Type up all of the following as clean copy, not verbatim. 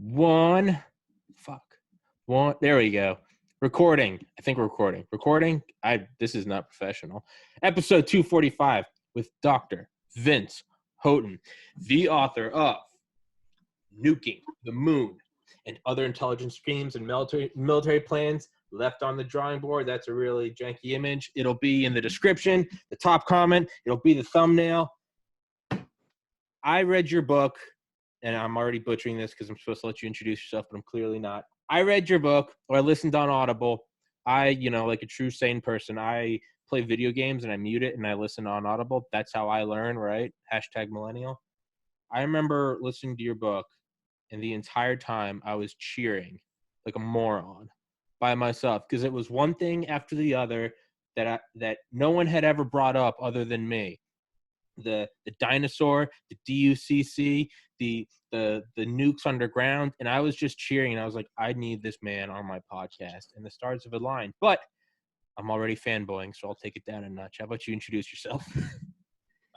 One. Fuck. One. There we go. Recording. I think we're recording. Recording. This is not professional. Episode 245 with Dr. Vince Houghton, the author of Nuking the Moon and Other Intelligence Schemes and Military Plans Left on the Drawing Board. That's a really janky image. It'll be in the description, the top comment. It'll be the thumbnail. I read your book, and I'm already butchering this because I'm supposed to let you introduce yourself, but I'm clearly not. I read your book, or I listened on Audible. Like a true sane person, I play video games and I mute it and I listen on Audible. That's how I learn, right? #millennial. I remember listening to your book, and the entire time I was cheering like a moron by myself because it was one thing after the other that no one had ever brought up other than me. The dinosaur, the DUCC, the nukes underground, and I was just cheering, and I was like, I need this man on my podcast, and the stars have aligned. But I'm already fanboying, so I'll take it down a notch. How about you introduce yourself?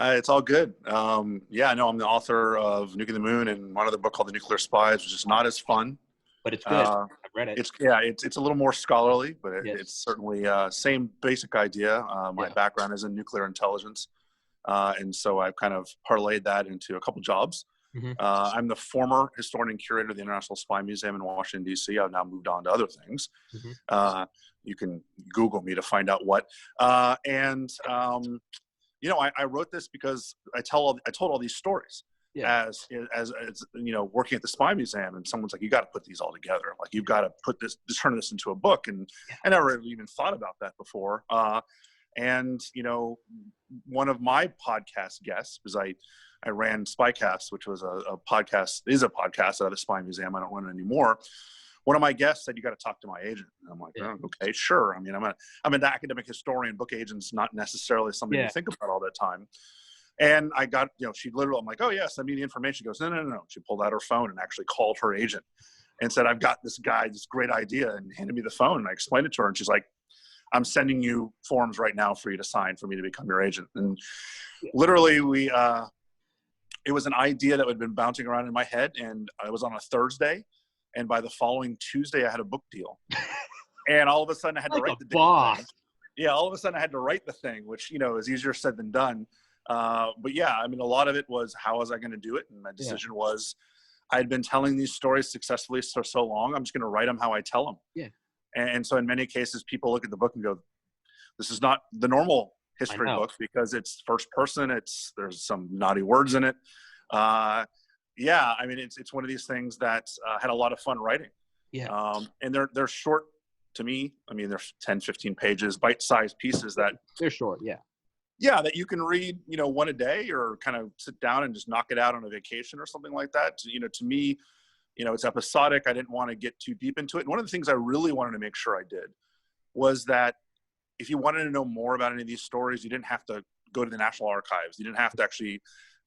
It's all good. I'm the author of Nuking the Moon and one other book called The Nuclear Spies, which is not as fun. But it's good. I've read it. It's a little more scholarly, but Yes. it's certainly same basic idea. My background is in nuclear intelligence. And so I've kind of parlayed that into a couple jobs. Mm-hmm. I'm the former historian and curator of the International Spy Museum in Washington, D.C. I've now moved on to other things. Mm-hmm. You can Google me to find out what. I wrote this because I told all these stories as working at the Spy Museum, and someone's like, you got to put these all together. Like, you've got to turn this into a book. And I never even thought about that before. One of my podcast guests, because I ran Spycast, which was a podcast out of the Spy Museum. I don't run it anymore. One of my guests said, you got to talk to my agent. And I'm like, okay, sure. I mean, I'm an academic historian. Book agent's not necessarily something you think about all the time. And I got, she literally, I'm like, oh yeah, send me the information. She goes, no. She pulled out her phone and actually called her agent and said, I've got this great idea, and handed me the phone. And I explained it to her, and she's like, I'm sending you forms right now for you to sign for me to become your agent. And literally it was an idea that had been bouncing around in my head, and I was on a Thursday, and by the following Tuesday I had a book deal. And all of a sudden I had to write the boss. Yeah, all of a sudden I had to write the thing, which, is easier said than done. But yeah, I mean, a lot of it was, how was I going to do it? And my decision was, I had been telling these stories successfully for so long, I'm just going to write them how I tell them. Yeah. And so in many cases, people look at the book and go, this is not the normal history book because it's first person. There's some naughty words in it. It's one of these things that had a lot of fun writing. Yeah. And they're short to me. I mean, they're 10, 15 pages, bite-sized pieces that they're short. Yeah. Yeah. That you can read, one a day, or kind of sit down and just knock it out on a vacation or something like that. To me, it's episodic. I didn't want to get too deep into it. And one of the things I really wanted to make sure I did was that if you wanted to know more about any of these stories, you didn't have to go to the National Archives. You didn't have to actually,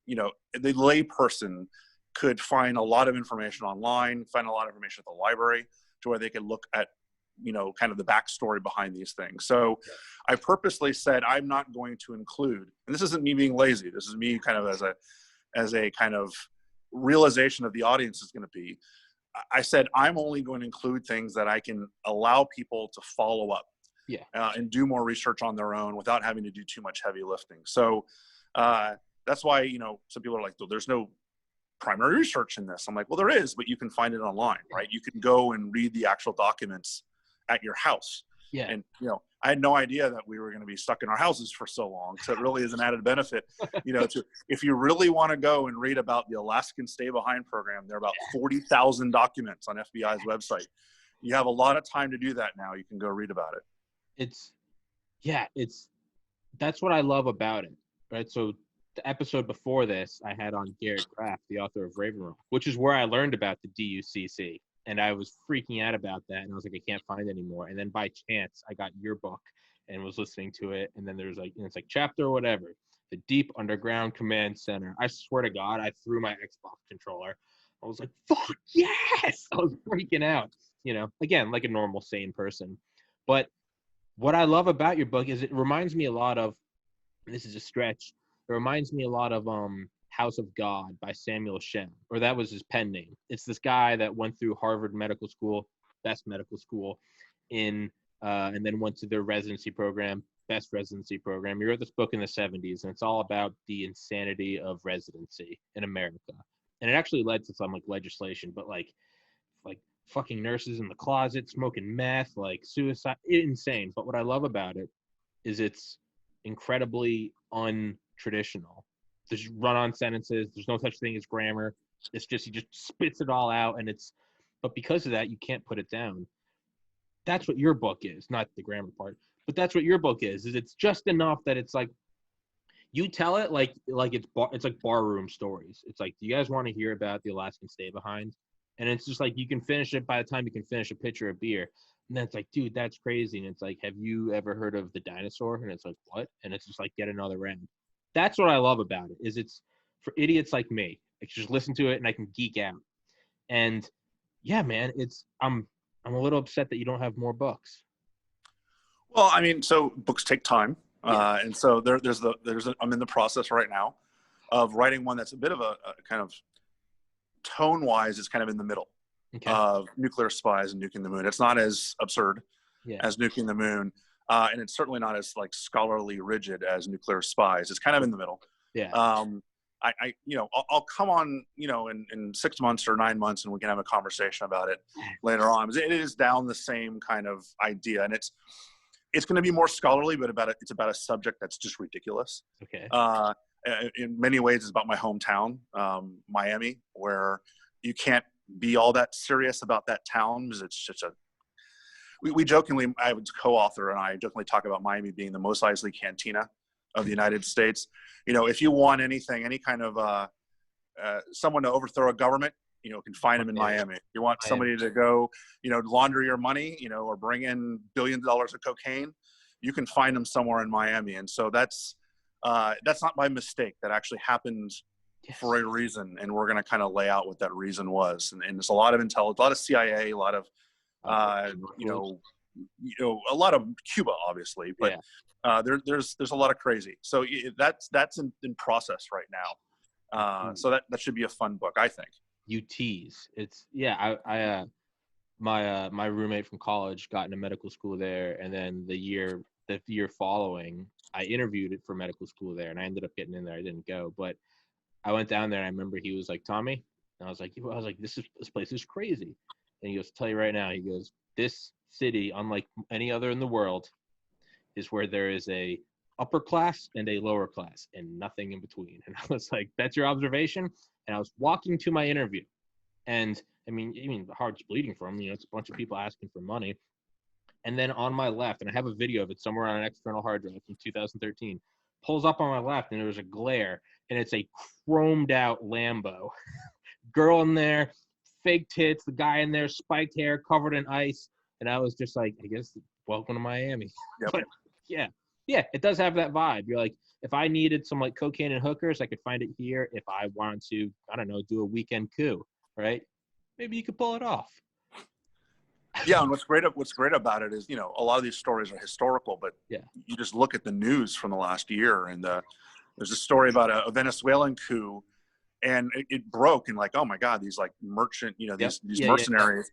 the lay person could find a lot of information online, find a lot of information at the library, to where they could look at, kind of the backstory behind these things. So I purposely said, I'm not going to include, and this isn't me being lazy. This is me kind of as a kind of realization of the audience is going to be, I said, I'm only going to include things that I can allow people to follow up and do more research on their own without having to do too much heavy lifting. So that's why, some people are like, well, there's no primary research in this. I'm like, well, there is, but you can find it online, right? You can go and read the actual documents at your house. Yeah. And, I had no idea that we were going to be stuck in our houses for so long. So it really is an added benefit, if you really want to go and read about the Alaskan Stay Behind program, there are about 40,000 documents on FBI's website. You have a lot of time to do that now. You can go read about it. That's what I love about it, right? So the episode before this, I had on Garrett Kraft, the author of Raven Room, which is where I learned about the DUCC. And I was freaking out about that. And I was like, I can't find it anymore. And then by chance, I got your book and was listening to it. And then there's it's like chapter or whatever, the Deep Underground Command Center. I swear to God, I threw my Xbox controller. I was like, fuck yes! I was freaking out, again, like a normal, sane person. But what I love about your book is it reminds me a lot of, and this is a stretch, it reminds me a lot of House of God by Samuel Shem, or that was his pen name. It's this guy that went through Harvard Medical School, best medical school, and then went to their residency program, best residency program. He wrote this book in the 70s, and it's all about the insanity of residency in America. And it actually led to some like legislation, but like fucking nurses in the closet smoking meth, like suicide, insane. But what I love about it is it's incredibly untraditional. There's run-on sentences. There's no such thing as grammar. It's just, he just spits it all out, and it's, but because of that, you can't put it down. That's what your book is, not the grammar part, but that's what your book is it's just enough that it's like, you tell it like it's like barroom stories. It's like, do you guys want to hear about the Alaskan stay behind? And it's just like, you can finish it by the time you can finish a pitcher of beer. And then it's like, dude, that's crazy. And it's like, have you ever heard of the dinosaur? And it's like, what? And it's just like, get another round. That's what I love about it, is it's for idiots like me. I can just listen to it and I can geek out. And yeah, man, I'm a little upset that you don't have more books. Well, I mean, so books take time. Yeah. And so I'm in the process right now of writing one that's a bit of a kind of tone-wise is kind of in the middle of Nuclear Spies and Nuking the Moon. It's not as absurd as Nuking the Moon, and it's certainly not as like scholarly rigid as Nuclear Spies. It's kind of in the middle. Yeah. I'll come on, in 6 months or 9 months, and we can have a conversation about it later on. It is down the same kind of idea, and it's going to be more scholarly, but it's about a subject that's just ridiculous. Okay. In many ways, it's about my hometown, Miami, where you can't be all that serious about that town because it's just we jokingly, I was co-author, and I jokingly talk about Miami being the Mos Eisley Cantina of the United States. If you want anything, any kind of someone to overthrow a government, can find them in Miami. If you want somebody to go, launder your money, or bring in billions of dollars of cocaine, you can find them somewhere in Miami. And so that's not by mistake. That actually happened for a reason, and we're going to kind of lay out what that reason was. And there's a lot of intelligence, a lot of CIA, a lot of a lot of Cuba, obviously, but there's a lot of crazy. So that's in process right now. So that should be a fun book, I think. You tease. It's my roommate from college got into medical school there, and then the year following, I interviewed it for medical school there, and I ended up getting in there. I didn't go, but I went down there, and I remember he was like, Tommy, and I was like, this place is crazy. And he goes, tell you right now, he goes, this city, unlike any other in the world, is where there is a upper class and a lower class and nothing in between. And I was like, that's your observation? And I was walking to my interview, and I mean, the heart's bleeding for him. It's a bunch of people asking for money. And then on my left, and I have a video of it somewhere on an external hard drive from 2013, pulls up on my left, and there's a glare, and it's a chromed out Lambo. Girl in there, fake tits, the guy in there, spiked hair, covered in ice. And I was just like, I guess, welcome to Miami. Yep. But yeah, it does have that vibe. You're like, if I needed some like cocaine and hookers, I could find it here. If I wanted to, I don't know, do a weekend coup, right? Maybe you could pull it off. Yeah, and what's great about it is, a lot of these stories are historical, but you just look at the news from the last year, and there's a story about a Venezuelan coup, and it broke, and like, oh my God, these like merchant, these mercenaries.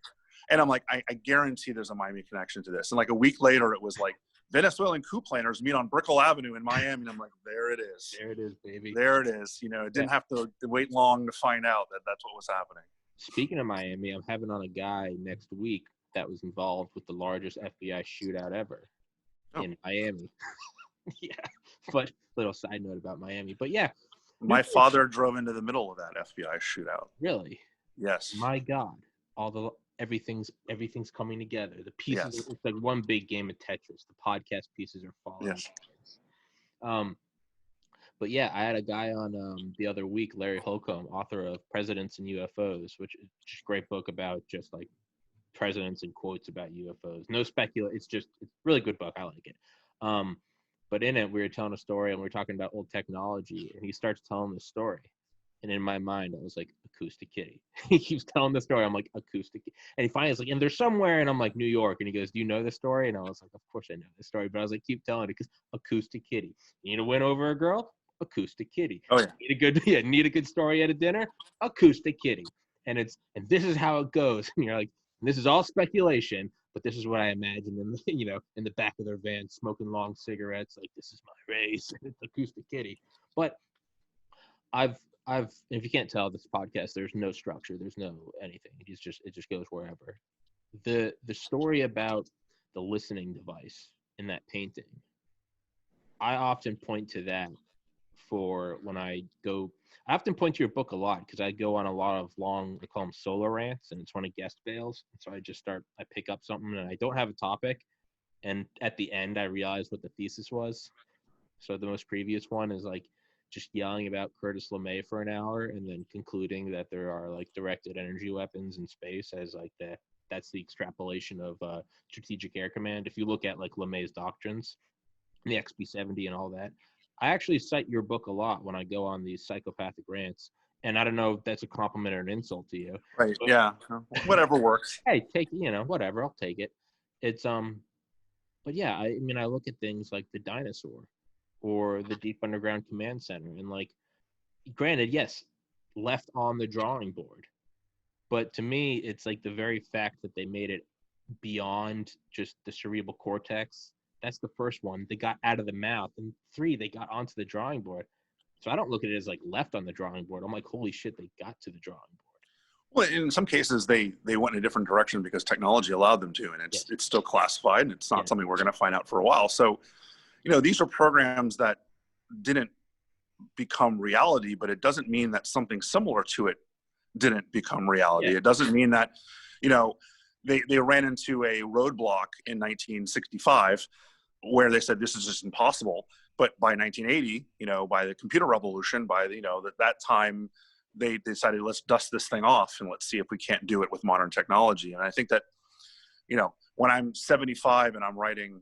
And I'm like, I guarantee there's a Miami connection to this. And like a week later, it was like, Venezuelan coup planners meet on Brickell Avenue in Miami. And I'm like, there it is. There it is, baby. There it is. It didn't have to wait long to find out that that's what was happening. Speaking of Miami, I'm having on a guy next week that was involved with the largest FBI shootout ever in Miami. Yeah. But little side note about Miami. But yeah. My father drove into the middle of that FBI shootout. Really? Yes. My God. Everything's coming together. The pieces, it's like one big game of Tetris. The podcast pieces are falling. Yes. But yeah, I had a guy on the other week, Larry Holcomb, author of Presidents and UFOs, which is just a great book about just like presidents and quotes about UFOs. No it's a really good book. I like it. But in it, we were telling a story, and we were talking about old technology, and he starts telling this story. And in my mind, I was like, Acoustic Kitty. He keeps telling the story. I'm like, Acoustic. And he finally is like, and there's somewhere, and I'm like, New York. And he goes, do you know this story? And I was like, of course I know this story. But I was like, keep telling it, because Acoustic Kitty. You need to win over a girl? acoustic kitty. Oh yeah. Need a good story at a dinner, acoustic kitty. And this is how it goes. And you're like, this is all speculation, but this is what I imagine in in the back of their van, smoking long cigarettes. Like, this is my race. It's acoustic kitty. But if you can't tell this podcast, there's no structure, there's no anything. It just goes wherever. The story about the listening device in that painting, I often point to that for when I often point to your book a lot because I go on a lot of long, I call them solo rants, and it's when a guest bails. And so I pick up something and I don't have a topic. And at the end, I realize what the thesis was. So the most previous one is like just yelling about Curtis LeMay for an hour and then concluding that there are like directed energy weapons in space as like that's the extrapolation of Strategic Air Command. If you look at like LeMay's doctrines, the XB-70 and all that, I actually cite your book a lot when I go on these psychopathic rants. And I don't know if that's a compliment or an insult to you. Right. Yeah. Whatever works. Hey, take, whatever, I'll take it. It's, but yeah, I mean, I look at things like the dinosaur or the Deep Underground Command Center and like, granted, yes, left on the drawing board. But to me, it's like the very fact that they made it beyond just the cerebral cortex. That's the first one. They got out of the mouth. And 3, they got onto the drawing board. So I don't look at it as like left on the drawing board. I'm like, holy shit, they got to the drawing board. Well, in some cases, they went in a different direction because technology allowed them to, and it's still classified, and it's not something we're going to find out for a while. So, these are programs that didn't become reality, but it doesn't mean that something similar to it didn't become reality. It doesn't mean that, they ran into a roadblock in 1965 where they said this is just impossible. But by 1980, by the computer revolution, by that time, they decided, let's dust this thing off and let's see if we can't do it with modern technology. And I think that, when I'm 75 and I'm writing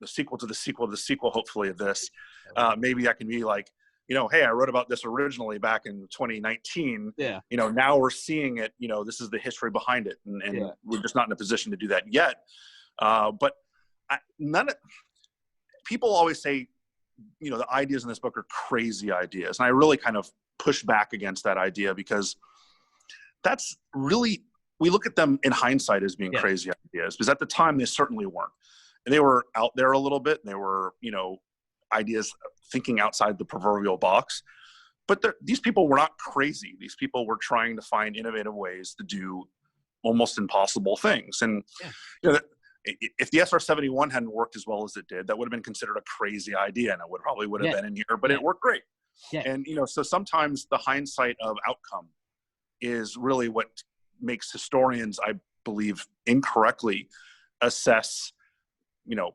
the sequel to the sequel to the sequel, hopefully of this, maybe I can be like, hey, I wrote about this originally back in 2019. Yeah. Now we're seeing it, this is the history behind it. And we're just not in a position to do that yet. But people always say, the ideas in this book are crazy ideas. And I really kind of push back against that idea because that's really, we look at them in hindsight as being crazy ideas, because at the time they certainly weren't. And they were out there a little bit. And they were, ideas thinking outside the proverbial box. But these people were not crazy. These people were trying to find innovative ways to do almost impossible things. And, if the SR-71 hadn't worked as well as it did, that would have been considered a crazy idea, and it probably would have been in here, but it worked great. Yeah. And, so sometimes the hindsight of outcome is really what makes historians, I believe, incorrectly assess,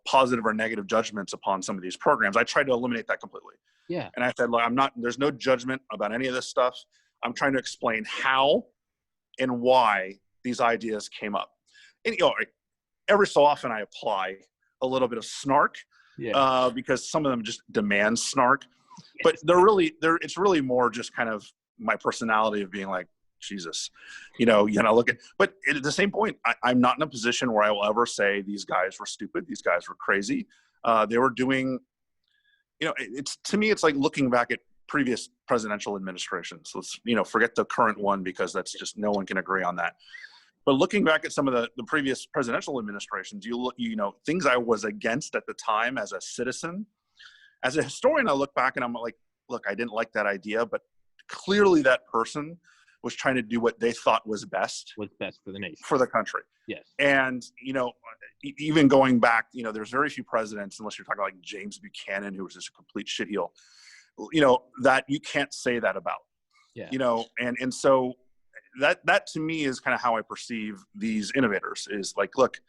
positive or negative judgments upon some of these programs. I tried to eliminate that completely. Yeah. And I said, look, there's no judgment about any of this stuff. I'm trying to explain how and why these ideas came up. And, every so often I apply a little bit of snark because some of them just demand snark, but it's really more just kind of my personality of being like, Jesus, look at, but at the same point, I'm not in a position where I will ever say these guys were stupid. These guys were crazy. They were doing, to me, it's like looking back at previous presidential administrations. Let's, forget the current one because that's just, no one can agree on that. But looking back at some of the previous presidential administrations, things I was against at the time as a citizen. As a historian, I look back and I'm like, look, I didn't like that idea, but clearly that person was trying to do what they thought was best. What's best for the nation. For the country. Yes. And, even going back, there's very few presidents, unless you're talking like James Buchanan, who was just a complete shitheel, that you can't say that about. Yeah. And so that to me is kind of how I perceive these innovators is like, look,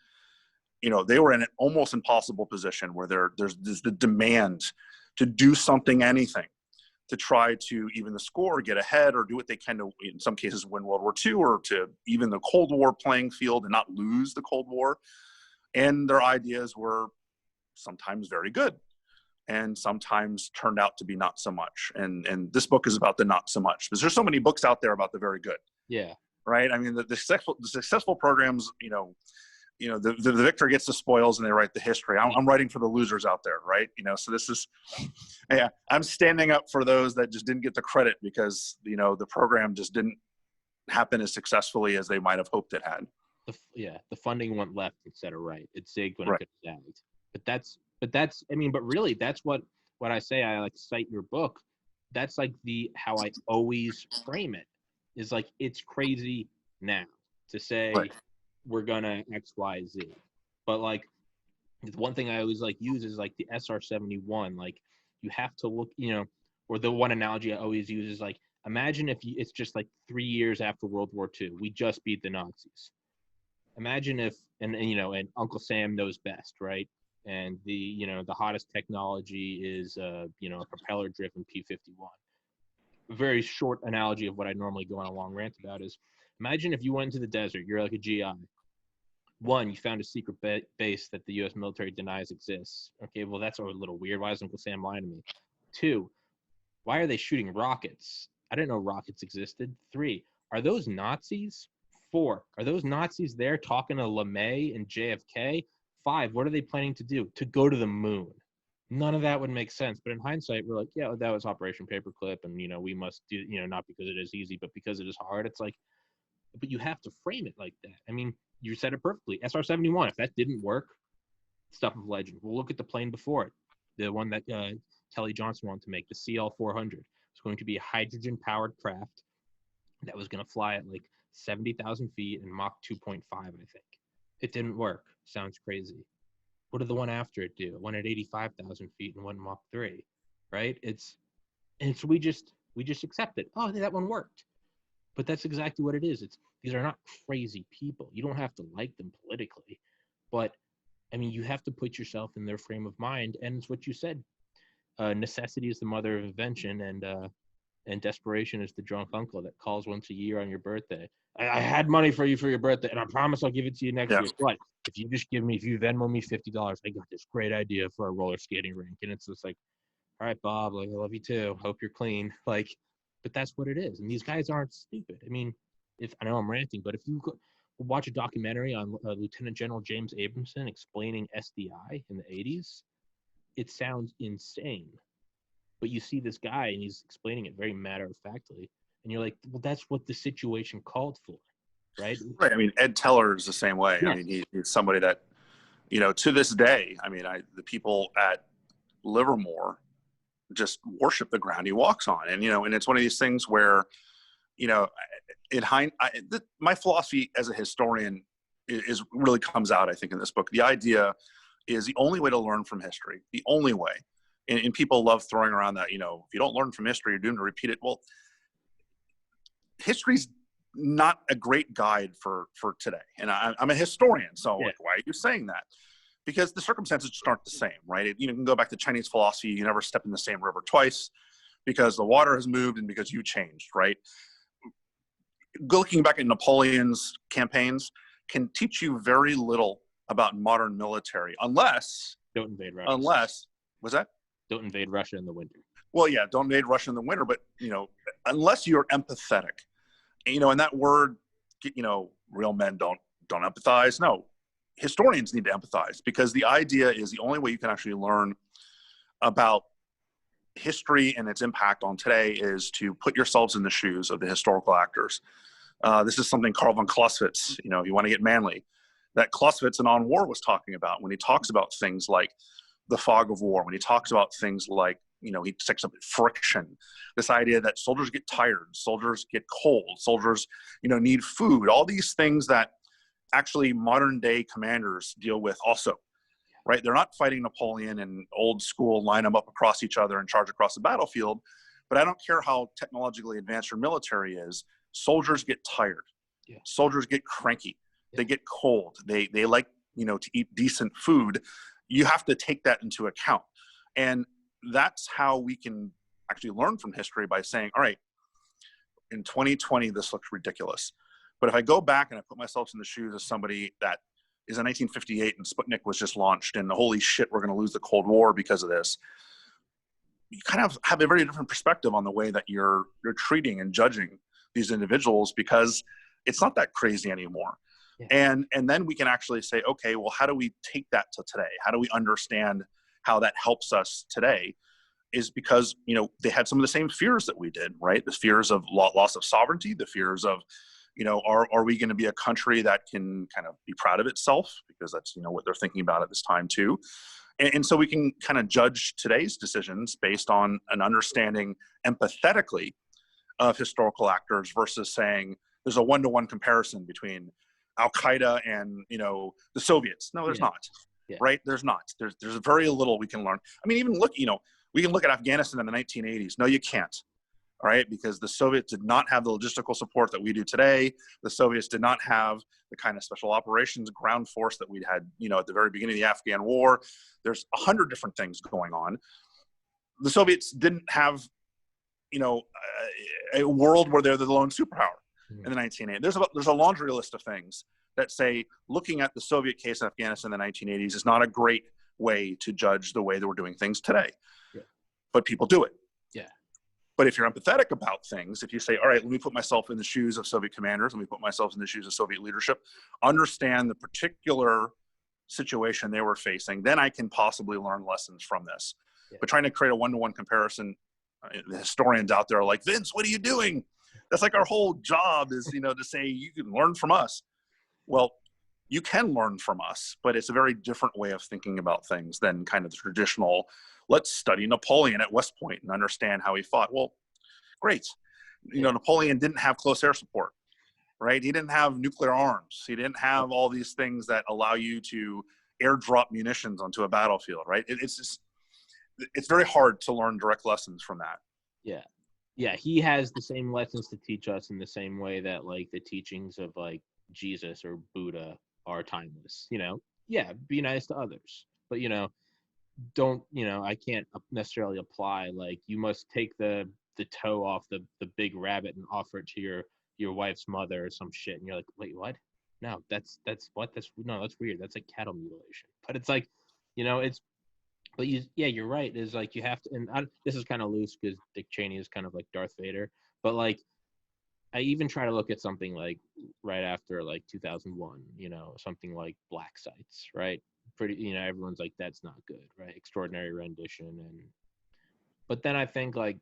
they were in an almost impossible position where there's the demand to do something, anything, to try to even the score, get ahead, or do what they can to, in some cases, win World War II, or to even the Cold War playing field and not lose the Cold War. And their ideas were sometimes very good and sometimes turned out to be not so much. And this book is about the not so much, because there's so many books out there about the very good. Yeah. Right. I mean, the successful programs, the victor gets the spoils and they write the history. I'm writing for the losers out there, right? So this is, yeah, I'm standing up for those that just didn't get the credit because, the program just didn't happen as successfully as they might have hoped it had. The funding went left instead of right. It zigged when Right. it could have zagged. But really, that's what I say. I like cite your book. That's like how I always frame it, is like, it's crazy now to say Right. we're gonna X, Y, Z. But like, the one thing I always like use is like the SR-71. Like, you have to look, or the one analogy I always use is like, imagine if it's just like 3 years after World War II, we just beat the Nazis. Imagine if, and Uncle Sam knows best, right? And the hottest technology is a propeller-driven P-51. A very short analogy of what I normally go on a long rant about is, imagine if you went into the desert, you're like a GI. One, you found a secret base that the U.S. military denies exists. Okay, well, that's a little weird. Why is Uncle Sam lying to me? Two, why are they shooting rockets? I didn't know rockets existed. Three, are those Nazis? Four, are those Nazis there talking to LeMay and JFK? Five, what are they planning to do? To go to the moon. None of that would make sense. But in hindsight, we're like, yeah, that was Operation Paperclip. And, we must do, not because it is easy, but because it is hard. It's like, but you have to frame it like that. I mean, you said it perfectly. SR-71, if that didn't work, stuff of legend. We'll look at the plane before it. The one that Kelly Johnson wanted to make, the CL-400. It's going to be a hydrogen-powered craft that was going to fly at like 70,000 feet and Mach 2.5, I think. It didn't work. Sounds crazy. What did the one after it do? It went at 85,000 feet and went Mach 3, right? So we just accept it. Oh, that one worked. But that's exactly what it is. These are not crazy people. You don't have to like them politically, but I mean, you have to put yourself in their frame of mind. And it's what you said. Necessity is the mother of invention, and desperation is the drunk uncle that calls once a year on your birthday. I had money for you for your birthday, and I promise I'll give it to you next year. But if you Venmo me $50, I got this great idea for a roller skating rink. And it's just like, all right, Bob, like, I love you too. Hope you're clean. Like, but that's what it is. And these guys aren't stupid. I mean, I know I'm ranting, but if you watch a documentary on Lieutenant General James Abramson explaining SDI in the 80s, it sounds insane. But you see this guy and he's explaining it very matter-of-factly. And you're like, well, that's what the situation called for, right? Right. I mean, Ed Teller is the same way. Yes. I mean, he's somebody that, to this day, I mean, the people at Livermore just worship the ground he walks on. And, and it's one of these things where, my philosophy as a historian is really comes out, I think, in this book. The idea is the only way to learn from history, the only way. And people love throwing around that, if you don't learn from history, you're doomed to repeat it. Well, history's not a great guide for today. And I'm a historian, so Yeah. like, why are you saying that? Because the circumstances just aren't the same, right? You can go back to Chinese philosophy. You never step in the same river twice because the water has moved and because you changed, right? Looking back at Napoleon's campaigns can teach you very little about modern military unless Don't invade Russia. Was that? Don't invade Russia in the winter. Well, yeah, don't invade Russia in the winter, but, unless you're empathetic, and that word, real men don't empathize. No, historians need to empathize, because the idea is the only way you can actually learn about history and its impact on today is to put yourselves in the shoes of the historical actors. This is something Karl von Clausewitz, if you want to get manly, that Clausewitz in On War was talking about when he talks about things like the fog of war, when he talks about things like, he takes up friction, this idea that soldiers get tired, soldiers get cold, soldiers, need food, all these things that actually modern day commanders deal with also, right? They're not fighting Napoleon and old school, line them up across each other and charge across the battlefield. But I don't care how technologically advanced your military is, soldiers get tired. Yeah. Soldiers get cranky. Yeah. They get cold. They like, to eat decent food. You have to take that into account. And that's how we can actually learn from history, by saying, all right, in 2020, this looks ridiculous. But if I go back and I put myself in the shoes of somebody that is in 1958 and Sputnik was just launched and holy shit, we're going to lose the Cold War because of this, you kind of have a very different perspective on the way that you're treating and judging these individuals, because it's not that crazy anymore. Yeah. And then we can actually say, okay, well, how do we take that to today? How do we understand how that helps us today? Is because, they had some of the same fears that we did, right? The fears of loss of sovereignty, the fears of, are we going to be a country that can kind of be proud of itself? Because that's, what they're thinking about at this time too. And so we can kind of judge today's decisions based on an understanding empathetically of historical actors versus saying there's a one-to-one comparison between Al-Qaeda and, the Soviets. No, there's not. Yeah. Right? There's not. There's very little we can learn. I mean, even look, we can look at Afghanistan in the 1980s. No, you can't. All right, because the Soviets did not have the logistical support that we do today. The Soviets did not have the kind of special operations ground force that we'd had, at the very beginning of the Afghan war. There's 100 different things going on. The Soviets didn't have, a world where they're the lone superpower in the 1980s. There's a laundry list of things that say looking at the Soviet case in Afghanistan in the 1980s is not a great way to judge the way that we're doing things today. Yeah. But people do it. Yeah. But if you're empathetic about things, if you say, all right, let me put myself in the shoes of Soviet commanders, let me put myself in the shoes of Soviet leadership, understand the particular situation they were facing, then I can possibly learn lessons from this. Yeah. But trying to create a one-to-one comparison, the historians out there are like, Vince, what are you doing? That's like our whole job is, to say you can learn from us. Well, you can learn from us, but it's a very different way of thinking about things than kind of the traditional, let's study Napoleon at West Point and understand how he fought. Well, great. Napoleon didn't have close air support, right? He didn't have nuclear arms. He didn't have all these things that allow you to airdrop munitions onto a battlefield, right? It's very hard to learn direct lessons from that. Yeah. Yeah, he has the same lessons to teach us in the same way that, like, the teachings of, like, Jesus or Buddha are timeless. Yeah, be nice to others, but don't, I can't necessarily apply, like, you must take the toe off the big rabbit and offer it to your wife's mother or some shit, and you're like, wait, what? No, that's weird. That's like cattle mutilation. But it's like, but you're right. Is like you have to, and this is kind of loose because Dick Cheney is kind of like Darth Vader, but like I even try to look at something like right after like 2001, something like Black Sites, right? Pretty, everyone's like, that's not good, right? Extraordinary rendition. But then I think like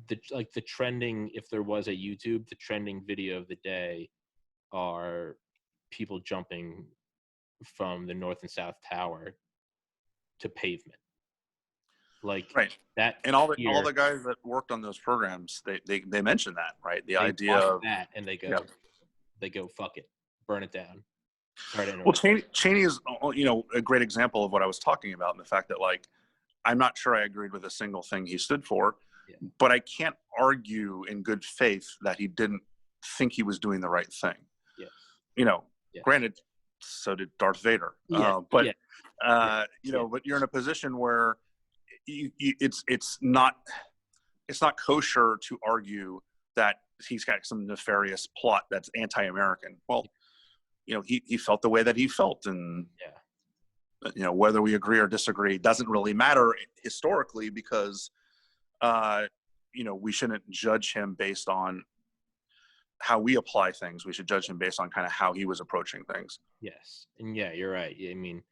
the trending, if there was a YouTube, the trending video of the day are people jumping from the North and South Tower to pavement. Like right. That, and all the guys that worked on those programs, they mentioned that, right? The idea of that, and they go, fuck it, burn it down. Well, Cheney is, a great example of what I was talking about, and the fact that, like, I'm not sure I agreed with a single thing he stood for, but I can't argue in good faith that he didn't think he was doing the right thing. Granted, so did Darth Vader. But you're in a position where it's not kosher to argue that he's got some nefarious plot that's anti-American. Well, he felt the way that he felt, and whether we agree or disagree doesn't really matter historically, because we shouldn't judge him based on how we apply things. We should judge him based on kind of how he was approaching things. Yes, and you're right. I mean,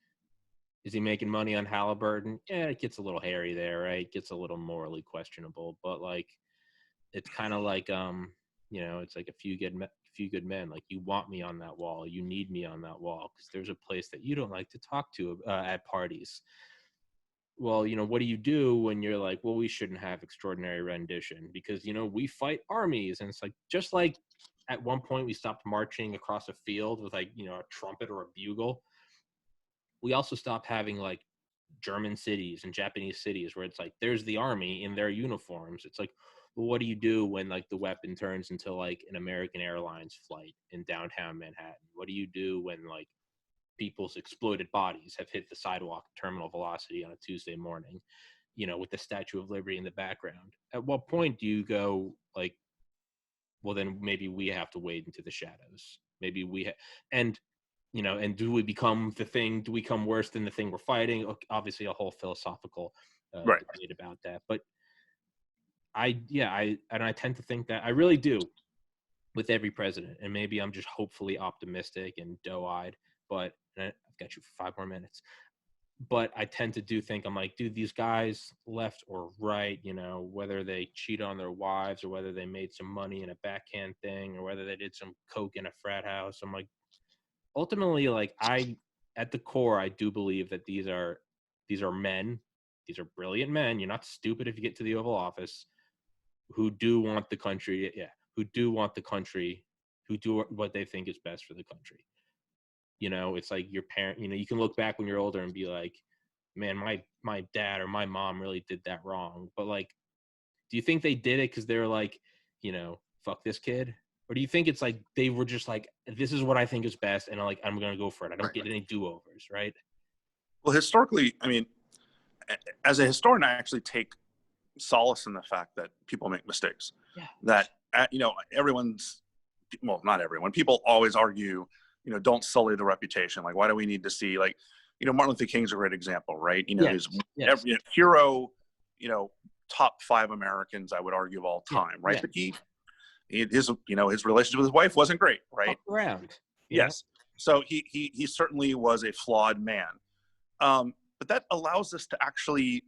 is he making money on Halliburton? Yeah, it gets a little hairy there, right? It gets a little morally questionable, but like, it's kind of like it's like a few good men. Like, you want me on that wall, you need me on that wall, because there's a place that you don't like to talk to at parties. Well, what do you do when you're like, well, we shouldn't have extraordinary rendition because we fight armies, and it's like, just like at one point we stopped marching across a field with like a trumpet or a bugle, we also stopped having like German cities and Japanese cities where it's like there's the army in their uniforms. It's like, well, what do you do when like the weapon turns into like an American Airlines flight in downtown Manhattan? What do you do when like people's exploded bodies have hit the sidewalk at terminal velocity on a Tuesday morning, with the Statue of Liberty in the background? At what point do you go like, well, then maybe we have to wade into the shadows. Maybe and do we become the thing? Do we become worse than the thing we're fighting? Obviously a whole philosophical debate about that. But I tend to think that I really do. with every president, and maybe I'm just hopefully optimistic and doe-eyed, but I've got you for 5 more minutes. But I tend to think, I'm like, dude, these guys, left or right, whether they cheat on their wives or whether they made some money in a backhand thing or whether they did some coke in a frat house. I'm like, ultimately, like, at the core, I do believe that these are men. These are brilliant men. You're not stupid if you get to the Oval Office, who do want the country. Yeah. Who do want the country, who do what they think is best for the country. It's like your parent, you can look back when you're older and be like, man, my dad or my mom really did that wrong. But like, do you think they did it because they were like, fuck this kid? Or do you think it's like they were just like, this is what I think is best, and I'm going to go for it. I don't get any do-overs, right? Well, historically, I mean, as a historian, I actually take solace in the fact that people make mistakes. Yeah. That, not everyone, people always argue, don't sully the reputation. Like, why do we need to see, like, Martin Luther King's a great example, right? His every hero, top 5 Americans, I would argue, of all time, right? Yeah. But his relationship with his wife wasn't great, right? Around. Yes. So he certainly was a flawed man. But that allows us to actually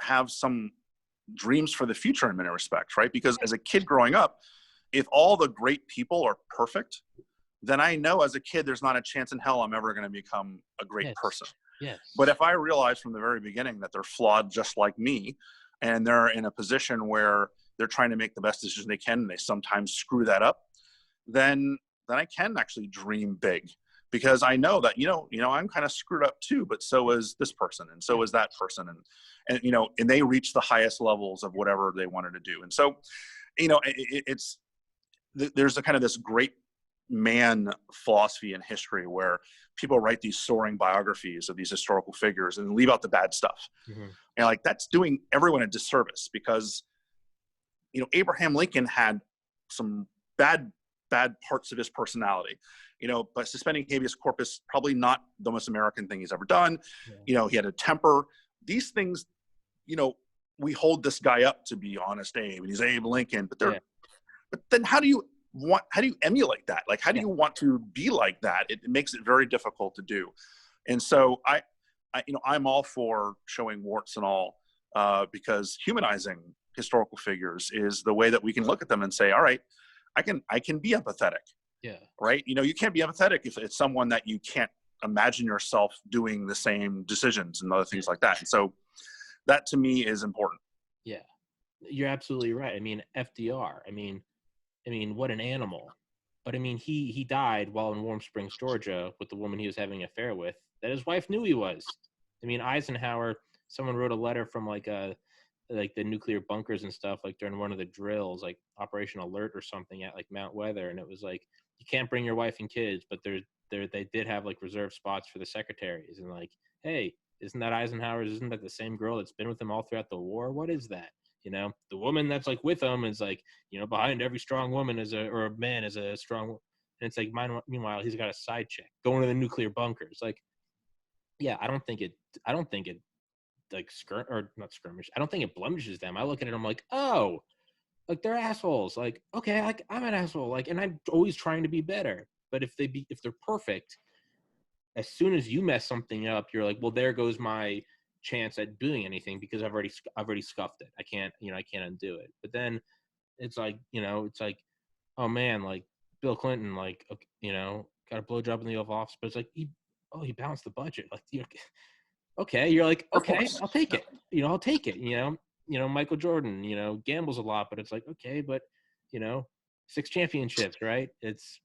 have some dreams for the future in many respects, right? Because as a kid growing up, if all the great people are perfect, then I know as a kid there's not a chance in hell I'm ever going to become a great person. Yes. But if I realize from the very beginning that they're flawed just like me, and they're in a position where they're trying to make the best decision they can, and they sometimes screw that up, then I can actually dream big, because I know that, I'm kind of screwed up too, but so is this person, and so is that person. And they reach the highest levels of whatever they wanted to do. And so, there's a kind of this great man philosophy in history where people write these soaring biographies of these historical figures and leave out the bad stuff. Mm-hmm. And like, that's doing everyone a disservice, because, Abraham Lincoln had some bad parts of his personality, but suspending habeas corpus, probably not the most American thing he's ever done. Yeah. He had a temper. These things, we hold this guy up to be Honest Abe, and he's Abe Lincoln, but then how do you emulate that? Like, how do you want to be like that? It makes it very difficult to do. And so I'm all for showing warts and all, because humanizing historical figures is the way that we can look at them and say, all right, I can be empathetic. Yeah. Right. You can't be empathetic if it's someone that you can't imagine yourself doing the same decisions and other things like that. And so that to me is important. Yeah, you're absolutely right. I mean, FDR, I mean, what an animal. But I mean, he died while in Warm Springs, Georgia, with the woman he was having an affair with, that his wife knew he was. I mean, Eisenhower, someone wrote a letter from like the nuclear bunkers and stuff, like during one of the drills, like Operation Alert or something at like Mount Weather. And it was like, you can't bring your wife and kids, but they did have like reserved spots for the secretaries. And like, hey, isn't that Eisenhower's? Isn't that the same girl that's been with him all throughout the war? What is that? The woman that's like with him is like, behind every strong woman or a man is a strong, and it's like, meanwhile, he's got a side chick going to the nuclear bunkers. Like, yeah, I don't think it like not skirmish. I don't think it blemishes them. I look at it, I'm like, oh, like they're assholes. Like, okay, like I'm an asshole. Like, and I'm always trying to be better. But if they're perfect, as soon as you mess something up, you're like, well, there goes my chance at doing anything, because I've already scuffed it. I can't undo it. But then it's like, oh man, like Bill Clinton, like, got a blowjob in the Oval Office, but it's like he balanced the budget. Like, okay, you're like, okay, I'll take it. I'll take it. Michael Jordan, gambles a lot, but it's like, okay, but 6 championships, right? It's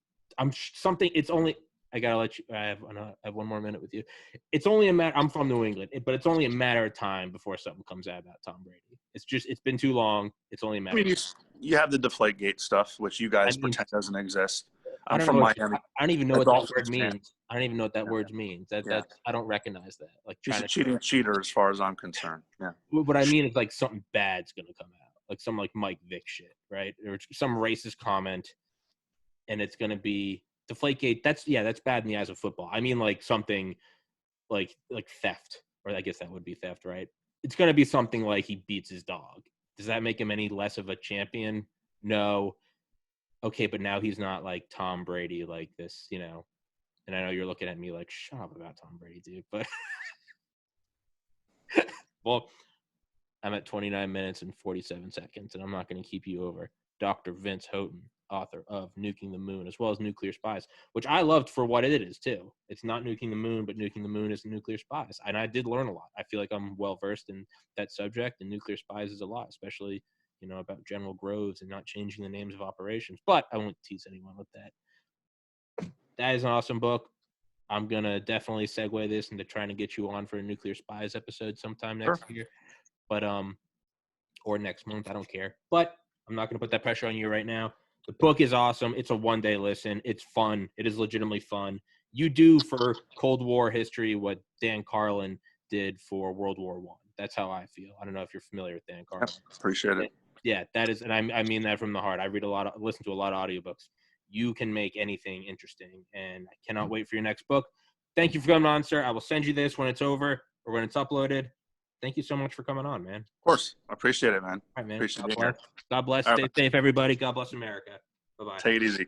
only. I gotta let you. I have 1 more minute with you. It's only a matter. I'm from New England, but it's only a matter of time before something comes out about Tom Brady. It's been too long. It's only a matter. I mean, you have the Deflategate stuff, which you guys pretend doesn't exist. I'm from Miami. I don't even know what that word means. I don't even know what that word means. That I don't recognize that. Like, he's a cheating cheater, as far as I'm concerned. Yeah. What I mean is like something bad's gonna come out, like some like Mike Vick shit, right? Or some racist comment, and it's gonna be Deflategate. That's bad in the eyes of football. I mean, like something like theft, or I guess that would be theft, right? It's gonna be something like he beats his dog. Does that make him any less of a champion? No. okay, but now he's not like Tom Brady, like this, you know. And I know you're looking at me like, shut up about Tom Brady, dude. But well, I'm at 29 minutes and 47 seconds, and I'm not going to keep you over. Dr. Vince Houghton, author of Nuking the Moon, as well as Nuclear Spies, which I loved for what it is, too. It's not Nuking the Moon, but Nuking the Moon is Nuclear Spies. And I did learn a lot. I feel like I'm well-versed in that subject, and Nuclear Spies is a lot, especially, you know, about General Groves and not changing the names of operations. But I won't tease anyone with that. That is an awesome book. I'm going to definitely segue this into trying to get you on for a Nuclear Spies episode sometime next year. But, or next month, I don't care. But I'm not going to put that pressure on you right now. The book is awesome. It's a one-day listen. It's fun. It is legitimately fun. You do for Cold War history what Dan Carlin did for World War I. That's how I feel. I don't know if you're familiar with Dan Carlin. Appreciate it. Yeah, that is, and I mean that from the heart. I listen to a lot of audiobooks. You can make anything interesting, and I cannot wait for your next book. Thank you for coming on, sir. I will send you this when it's over or when it's uploaded. Thank you so much for coming on, man. Of course. I appreciate it, man. All right, man. Appreciate God it. bless. God bless. All Stay right. safe, everybody. God bless America. Bye-bye. Take it easy.